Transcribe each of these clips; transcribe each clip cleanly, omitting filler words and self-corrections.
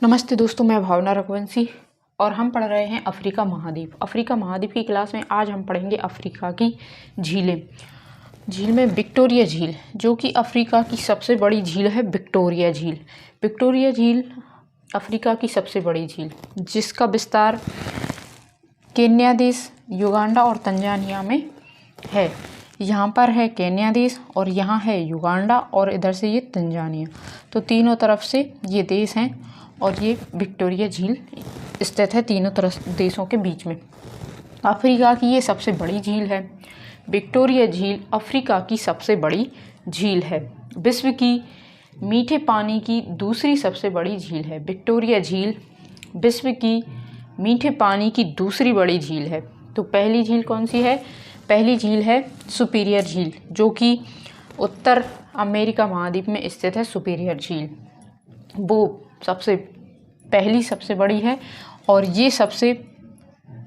नमस्ते दोस्तों, मैं भावना रघुवंशी और हम पढ़ रहे हैं अफ्रीका महाद्वीप। अफ्रीका महाद्वीप की क्लास में आज हम पढ़ेंगे अफ्रीका की झीलें। झील में विक्टोरिया झील, जो कि अफ्रीका की सबसे बड़ी झील है। विक्टोरिया झील, विक्टोरिया झील अफ्रीका की सबसे बड़ी झील, जिसका विस्तार केन्या देश, युगांडा और तंजानिया में है। यहाँ पर है केन्या देश और यहाँ है युगांडा और इधर से ये तंजानिया। तो तीनों तरफ से ये देश हैं और ये विक्टोरिया झील स्थित है तीनों तरफ देशों के बीच में। अफ्रीका की ये सबसे बड़ी झील है। विक्टोरिया झील अफ्रीका की सबसे बड़ी झील है। विश्व की मीठे पानी की दूसरी सबसे बड़ी झील है। विक्टोरिया झील विश्व की मीठे पानी की दूसरी बड़ी झील है। तो पहली झील कौन सी है? पहली झील है सुपीरियर झील, जो कि उत्तर अमेरिका महाद्वीप में स्थित है। सुपीरियर झील वो सबसे बड़ी है और ये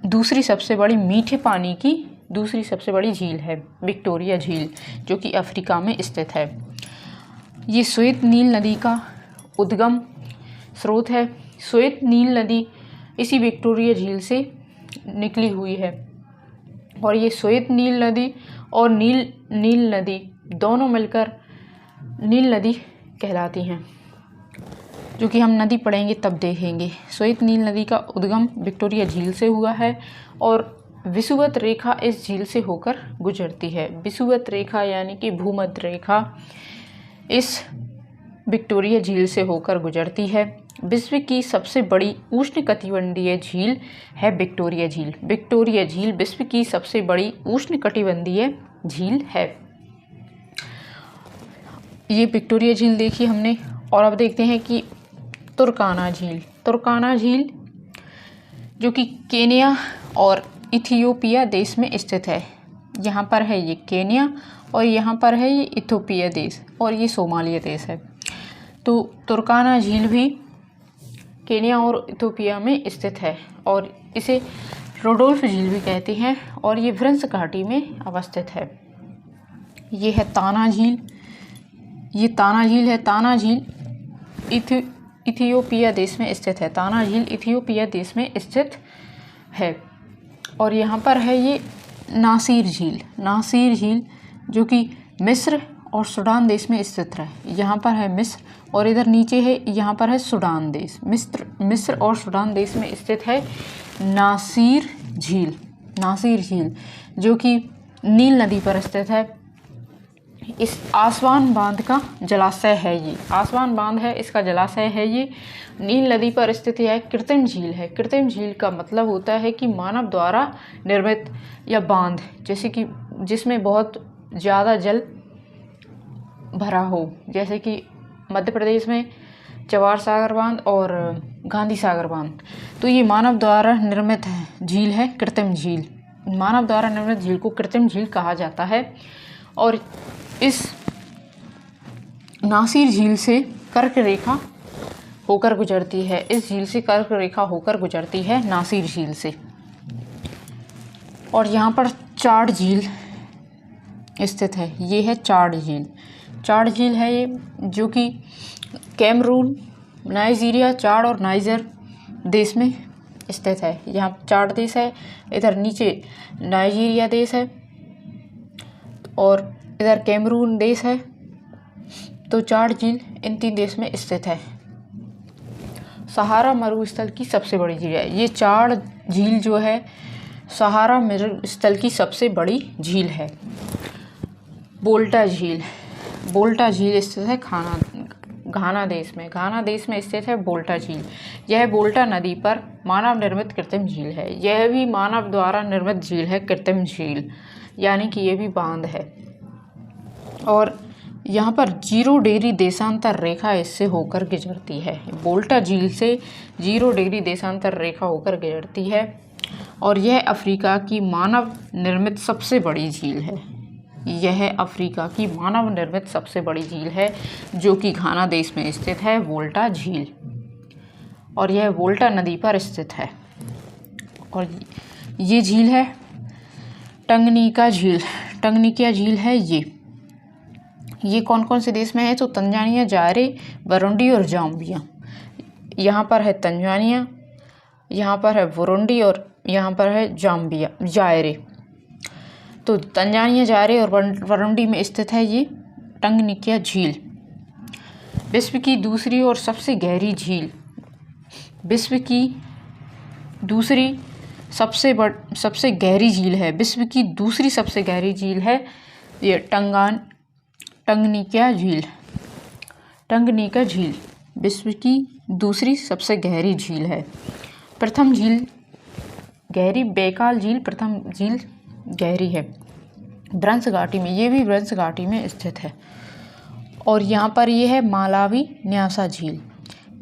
दूसरी सबसे बड़ी मीठे पानी की दूसरी सबसे बड़ी झील है विक्टोरिया झील, जो कि अफ्रीका में स्थित है। ये श्वेत नील नदी का उद्गम स्रोत है। श्वेत नील नदी इसी विक्टोरिया झील से निकली हुई है और ये श्वेत नील नदी और नील नदी दोनों मिलकर नील नदी कहलाती हैं, जो कि हम नदी पढ़ेंगे तब देखेंगे। श्वेत नील नदी का उद्गम विक्टोरिया झील से हुआ है और विषुवत रेखा इस झील से होकर गुजरती है। विषुवत रेखा यानी कि भूमध्य रेखा इस विक्टोरिया झील से होकर गुजरती है। विश्व की सबसे बड़ी उष्णकटिबंधीय झील है विक्टोरिया झील। विक्टोरिया झील विश्व की सबसे बड़ी उष्णकटिबंधीय झील है। ये विक्टोरिया झील देखी हमने और अब देखते हैं कि तुर्काना झील। तुर्काना झील जो कि केन्या और इथियोपिया देश में स्थित है। यहाँ पर है ये केन्या और यहाँ पर है ये इथियोपिया देश और ये सोमालिया देश है। तो तुर्काना झील भी केन्या और इथियोपिया में स्थित है और इसे रोडोल्फ झील भी कहते हैं और ये भ्रंश घाटी में अवस्थित है। ये है ताना झील। ये ताना झील है। ताना झील इथियोपिया देश में स्थित है। ताना झील इथियोपिया देश में स्थित है और यहाँ पर है ये नासिर झील। नासिर झील जो कि मिस्र और सूडान देश में स्थित है। यहाँ पर है मिस्र और इधर नीचे है, यहाँ पर है सूडान देश। मिस्र और सूडान देश में स्थित है नासिर झील। नासिर झील जो कि नील नदी पर स्थित है। इस आसवान बांध का जलाशय है। ये आसवान बांध है, इसका जलाशय है। ये नील नदी पर स्थित है। कृत्रिम झील है। कृत्रिम झील का मतलब होता है कि मानव द्वारा निर्मित या बांध, जैसे कि जिसमें बहुत ज़्यादा जल भरा हो, जैसे कि मध्य प्रदेश में चवार सागर बांध और गांधी सागर बांध। तो ये मानव द्वारा निर्मित झील है, कृत्रिम झील। मानव द्वारा निर्मित झील को कृत्रिम झील कहा जाता है और इस नासिर झील से कर्क रेखा होकर गुजरती है। इस झील से कर्क रेखा होकर गुजरती है नासिर झील से। और यहाँ पर चाड झील स्थित है। ये है चाड झील। चाड झील है ये, जो कि कैमरून, नाइजीरिया, चाड और नाइजर देश में स्थित है। यहाँ चाड देश है, इधर नीचे नाइजीरिया देश है और इधर कैमरून देश है। तो चाड झील इन तीन देश में स्थित है। सहारा मरुस्थल की सबसे बड़ी झील है। ये चाड झील जो है सहारा मरुस्थल की सबसे बड़ी झील है। बोल्टा झील। बोल्टा झील स्थित है घाना देश में। घाना देश में स्थित है बोल्टा झील। यह बोल्टा नदी पर मानव निर्मित कृत्रिम झील है। यह भी मानव द्वारा निर्मित झील है, कृत्रिम झील, यानी कि यह भी बांध है। और यहाँ पर 0 डिग्री देशांतर रेखा इससे होकर गुजरती है। बोल्टा झील से 0 डिग्री देशांतर रेखा होकर गुजरती है और यह अफ्रीका की मानव निर्मित सबसे बड़ी झील है। यह अफ्रीका की मानव निर्मित सबसे बड़ी झील है, जो कि घाना देश में स्थित है, वोल्टा झील। और यह वोल्टा नदी पर स्थित है। और ये झील है टंगनीका झील। टंगनीका झील है ये कौन कौन से देश में है? तो तंजानिया, जायरे, बुरुंडी और जाम्बिया। यहाँ पर है तंजानिया, यहाँ पर है बुरुंडी और यहाँ पर है जायरे। तो तंजानिया, जायरे और बुरुंडी में स्थित है ये टंगनिकिया झील। विश्व की दूसरी और सबसे गहरी झील, विश्व की दूसरी सबसे गहरी झील है, विश्व की दूसरी सबसे गहरी झील है ये टंगनिकिया झील। टंगनिका झील विश्व की दूसरी सबसे गहरी झील है। प्रथम झील गहरी बैकाल झील, प्रथम झील गहरी है भ्रंश घाटी में, ये भी भ्रंश घाटी में स्थित है। और यहाँ पर ये है मालावी न्यासा झील।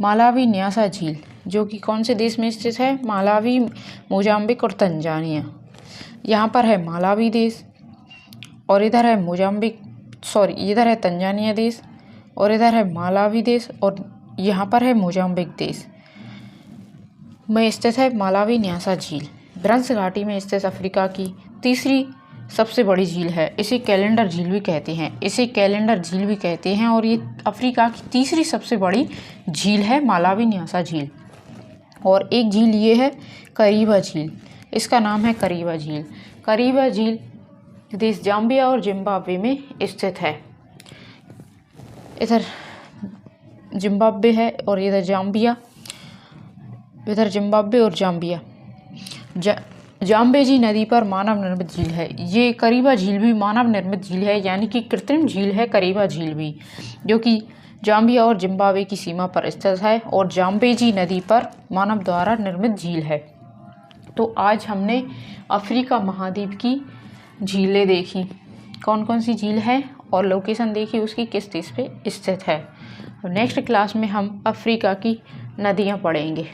मालावी न्यासा झील जो कि कौन से देश में स्थित है? मालावी, मोजाम्बिक और तंजानिया। यहाँ पर है मालावी देश और इधर है इधर है तंजानिया देश और इधर है मालावी देश और यहाँ पर है मोजाम्बिक देश में स्थित है मालावी न्यासा झील। भ्रंश घाटी में स्थित अफ्रीका की तीसरी सबसे बड़ी झील है। इसे कैलेंडर झील भी कहते हैं और ये अफ्रीका की तीसरी सबसे बड़ी झील है मालावी न्यासा झील। और एक झील ये है करीबा झील, इसका नाम है करीबा झील। करीबा झील देश जाम्बिया और जिम्बाब्वे में स्थित है। इधर जिम्बाब्वे है और इधर जाम्बिया, इधर जिम्बाब्वे और जाम्बिया। जाम्बेजी नदी पर मानव निर्मित झील है। ये करीबा झील भी मानव निर्मित झील है, यानी कि कृत्रिम झील है करीबा झील भी, जो कि जाम्बिया और जिम्बाब्वे की सीमा पर स्थित है और जाम्बेजी नदी पर मानव द्वारा निर्मित झील है। तो आज हमने अफ्रीका महाद्वीप की झीलें देखी, कौन कौन सी झील है और लोकेशन देखी उसकी किस देश पे स्थित है। नेक्स्ट क्लास में हम अफ्रीका की नदियाँ पढ़ेंगे।